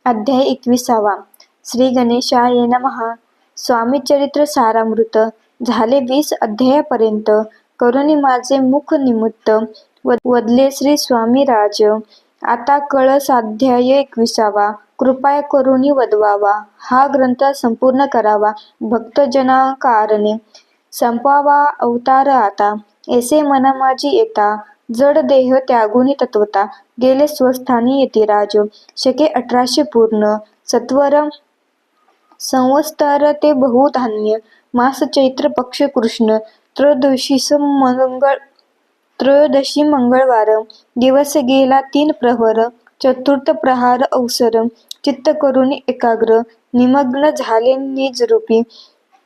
अध्याय 21. श्री गणेशाय नमः. स्वामी चरित्र सारामृत. झाले 20 अध्यायापर्यंत. करुणी माझे मुख निमित्त वदले श्री स्वामी राज. आता कळसाध्याय 21. कृपया करुणी वदवावा. हा ग्रंथ संपूर्ण करावा. भक्तजनाकारणे संपावा अवतार आता. ऐसे मना माझी येता. जड देह त्यागुनी तत्वता. गेले स्वस्थानी यतिराज. शके 1800 पूर्ण. सत्वर संवत्सर ते बहुधान्य. मास चैत्र पक्ष कृष्ण. त्रयोदशी मंगळवार. दिवस गेला 3 प्रहर. चतुर्थ प्रहार अवसर. चित्त करुणी एकाग्र. निमग्न झाले निजरूपी.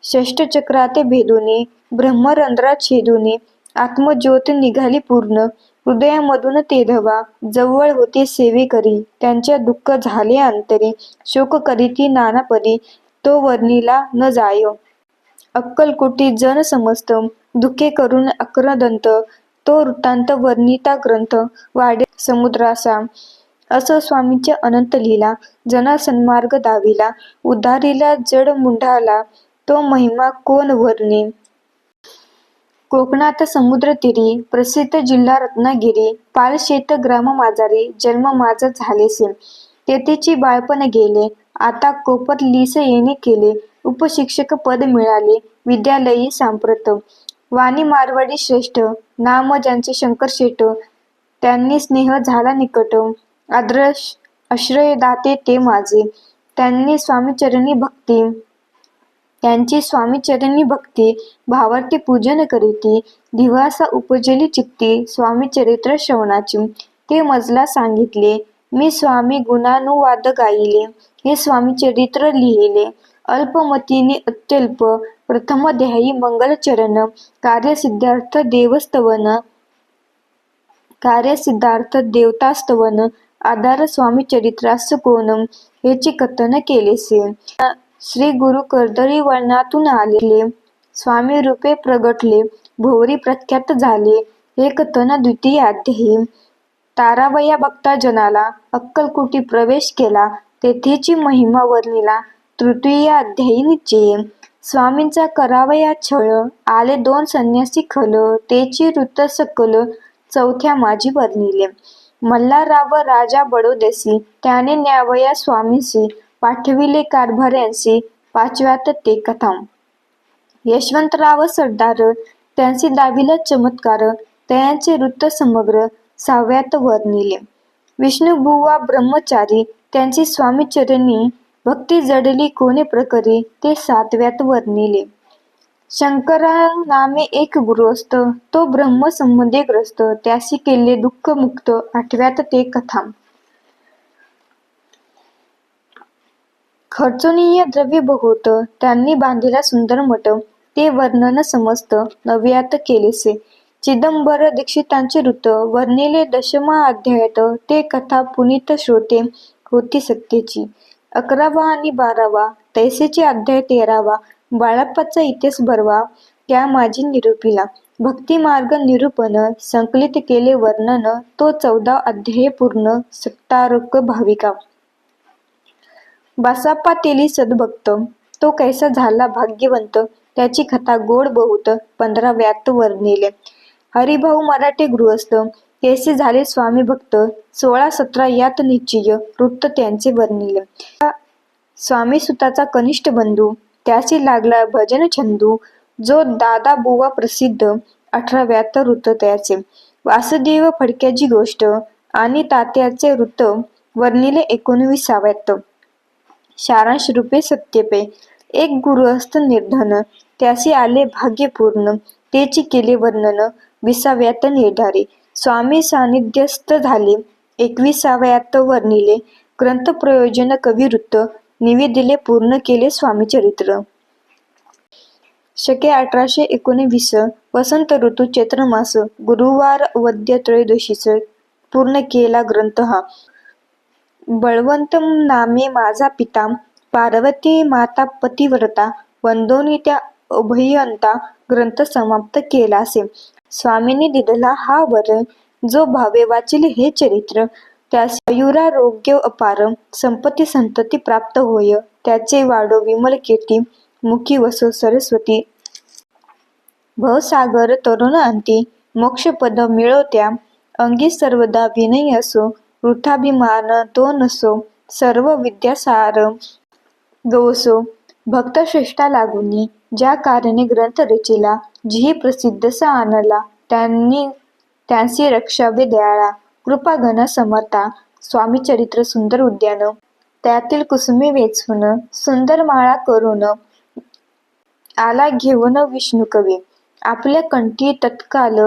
षष्ठचक्राते भेदुनी. ब्रह्मरंध्रात छेदुनी. आत्मज्योत निघाली पूर्ण. हृदयामधून तेधवा. जवळ होते सेवेकरी. त्यांच्या दुःख झाले अंतरी. शोक करीती नानापरी. तो वर्णिला न जाय. अक्कलकोटी जन समस्त. दुःखे करून अक्रदंत. तो वृत्तांत वर्णिता ग्रंथ. वाढे समुद्रासा. असं स्वामींच्या अनंत लीला. जना सन्मार्ग दाविला. उद्धारिला जड मुंढाला. तो महिमा कोण वर्णे. कोकणात समुद्रतीरी. प्रसिद्ध जिल्हा रत्नागिरी. पालशेत ग्राम माझारी. जन्म माझा झालेसे. तेथेची बाळपण गेले. आता कोपरलीस येणे केले. उपशिक्षक पद मिळाले. विद्यालयी सांप्रत. वाणी मारवाडी श्रेष्ठ. नाम ज्यांचे शंकरशेठ. त्यांनी स्नेह झाला निकट. आश्रयदाते ते माझे. त्यांची स्वामीचरणी भक्ती. भावार्थी पूजन करीती. दिवासा उपजली चित्ती. स्वामी चरित्र श्रवणाची. ते मजला सांगितले. मी स्वामी गुणानुवाद गायिले. हे स्वामी चरित्र लिहिले. अल्पमतीने अत्यल्प. प्रथमाध्यायी मंगलचरण. कार्यसिद्धार्थ देवतास्तवन. आधार स्वामी चरित्रास कोण. हेचे कथन केलेसे. श्री गुरु कर्दळी वळणातून आले. स्वामी रूपे प्रगटले. भोवरी प्रख्यात झाले. हे कथन द्वितीय अध्यायी. तारावया भक्ता जनाला. अक्कलकोटी प्रवेश केला. तेथेची महिमा वर्णिला. तृतीय अध्यायी निश्चय. स्वामींचा करावया छळ. आले 2 संन्यासी खल. तेची वृत्त सकल. चौथ्या माझी वर्णिले. मल्हारराव राजा बडोदेसी. त्याने न्यावया स्वामींसी. पाठविले कारभाऱ्यांसी. 5व्यात ते कथा. यशवंतराव सरदार. त्यांची दाविला चमत्कार. त्यांचे वृत्त समग्र. 6व्यात वर्णिले. विष्णुबुवा ब्रह्मचारी. त्यांची स्वामीचरणी भक्ती जडली कोणे प्रकरी. ते 7व्यात वर्णिले. शंकरा नामे एक गृहस्थ. तो ब्रह्म संबंधी ग्रस्त. त्यासी केले दुःख मुक्त. 8व्यात ते कथा. खर्चनीय द्रव्य बहुत. त्यांनी बांधिला सुंदर मठ. ते वर्णन समस्त. 9व्यात केलेसे. चिदंबर दीक्षितांचे वृत्त वर्णिले 10मा अध्यायात. ते कथा पुनीत श्रोते होती सत्तेची. 11वा आणि 12वा. तैसेचे अध्याय 13वा. बाळप्पाचा इतिहास 12वा. त्या माझी निरूपिला. भक्तिमार्ग निरूपण. संकलित केले वर्णन. तो 14 अध्याय पूर्ण. सक्तारक भाविका. बासाप्पा तेली सद्भक्त. तो कैसा झाला भाग्यवंत. त्याची कथा गोड बहुत. 15व्यात वर्णिले. हरिभाऊ मराठे गृहस्थ. कैसे झाले स्वामी भक्त. 16-17 यात निश्चय. वृत्त त्यांचे वर्णिले. स्वामी सुताचा कनिष्ठ बंधू. त्यासी लागला भजन छंदू. जो दादा बुवा प्रसिद्ध. 18व्यात वृत्त त्याचे. वासुदेव फडक्याची गोष्ट आणि तात्याचे वृत्त वर्णिले. 19व्यात. सारांश रूपे सत्यपे. एक गृहस्थ निर्धन. त्यासी आले भाग्य पूर्ण. तेची केले वर्णन. 20व्यात निर्धारी. स्वामी सान्निध्यस्थ झाले. 21व्यात वर्णिले. ग्रंथ प्रयोजन कविवृत्त. निवेदिले पूर्ण केले स्वामी चरित्र. शके 1819. वसंत ऋतू चैत्र मास. गुरुवार वद्य त्रयोदशीस. पूर्ण केला ग्रंथ हा. बळवंत नामे माझा पिता. पार्वती माता पतिव्रता. वंदोनी त्या अभयंता. ग्रंथ समाप्त केलासे. स्वामींनी दिलेला हा वर. जो भावे वाचिले हे चरित्र. त्यास आयुरारोग्य अपार संपत्ती संतती प्राप्त होय. त्याचे वाढो विमल कीर्ती मुखी वसो सरस्वती. भवसागर तरुण अंती मोक्षपद मिळो त्या. अंगी सर्वदा विनय असो वृथाभिमान तो नसो. सर्व विद्यासार गवसो भक्त श्रेष्ठा लागुनी. ज्या कारणे ग्रंथ रचिला जिही प्रसिद्ध सा आणला. त्यांसी रक्षावे दयाळा कृपाघन समर्था. स्वामी चरित्र सुंदर उद्यान त्यातील कुसुमे वेचून सुंदर माळा करून आला घेऊन विष्णू कवी. आपल्या कंठी तत्काल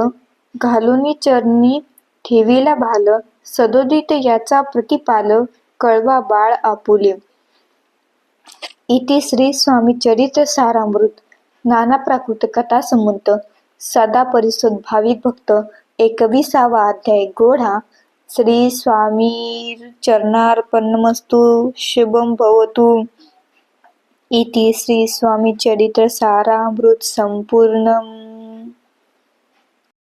घालूनी चरणी ठेविला भाल. सदोदित याचा प्रतिपाल कळवा बाळ आपुले. इति श्री स्वामी चरित्र सारामृत. नाना प्राकृत कथा संबंध सदा परिसोद भाविक भक्त. 21वा अध्याय गोढा. श्री स्वामीचरणार्पणमस्तु. शुभम भवतु. इति श्री स्वामी चरित्र सारामृत संपूर्णम.